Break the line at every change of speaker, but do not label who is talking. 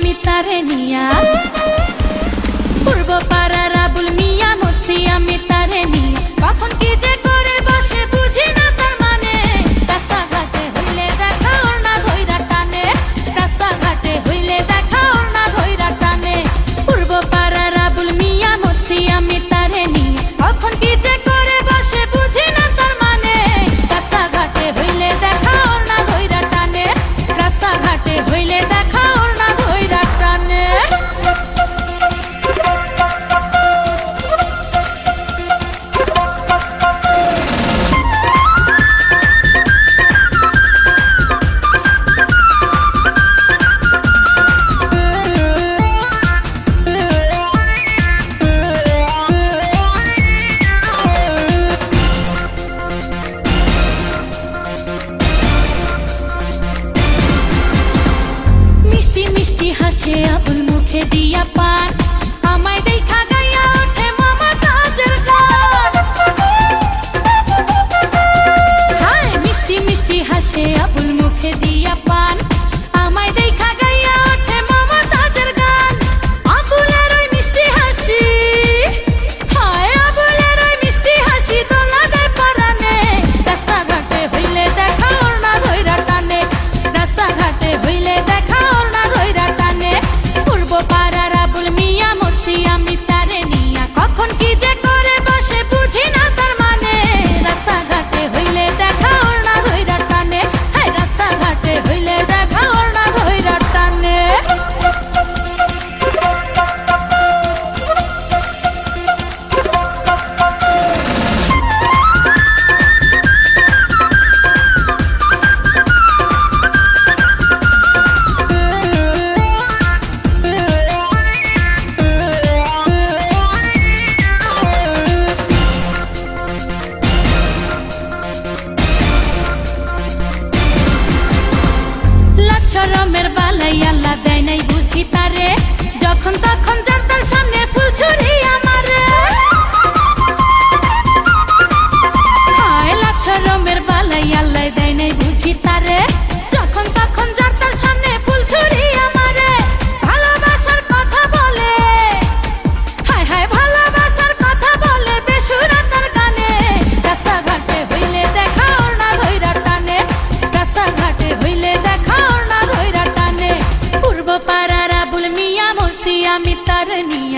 আমি তারে নিয়া পূর্ব পাড়ার আবুল মিয়া মরছি আমি তারে নিয়া কখন কি যে করে বসে বুঝি না তার মানে রাস্তাঘাটে হইলে দেখা ওর না ধইরা টানে রাস্তাঘাটে হইলে দেখা ওর না ধইরা টানে পূর্ব পাড়ার আবুল মিয়া মরছি আমি তারে নিয়া কখন কি যে করে বসে বুঝি না তার মানে রাস্তাঘাটে হইলে দেখা ওর না ধইরা টানে রাস্তাঘাটে হইলে দেখা ওর না ধইরা টানে মিষ্টি মিষ্টি হাসে আবুল মুখে দিয়া পান আমায় দেখা গাইয়া ওঠে মমতাজের গান হায় মিষ্টি মিষ্টি হাসে আবুল মুখে দিয়া পান আমায় দেখা গাইয়া ওঠে মমতাজের গান আবুলের ওই মিষ্টি হাসি হায় আবুলের ওই মিষ্টি হাসি দোলা দেয় পরানে রাস্তাঘাটে হইলে দেখা ওর না ধইরা টানে রাস্তাঘাটে হইলে দেখা ওর না ধইরা টানে পূর্ব পাড়ার আবুল মিয়া মরছি আমি তারে নিয়া কখন কি যে করে বসে বুঝি না তার মানে রাস্তাঘাটে হইলে দেখা ওর না ধইরা টানে হ্যাঁ রাস্তাঘাটে হইলে দেখা ওর না ধইরা টানে শরমের বালাই আল্লাহ দেয় নাই বুঝি তারে যখন তখন জানতার সামনে ফুল ছুরি আমারে হায় লাজ শরমের বালাই আল্লাহ দেয় নাই বুঝি তারে যখন তখন জানতার সামনে ফুল ছুরি আমারে ভালোবাসার কথা বলে হায় হায় ভালোবাসার কথা বলে বেসুরাতার গানে রাস্তাঘাটে হইলে দেখা ওর না ধইরা টানে রাস্তাঘাটে হইলে দেখা ওর না ধইরা টানে পূর্ব পাড়ার আবুল মিয়া মরছি আমি তার নিয়া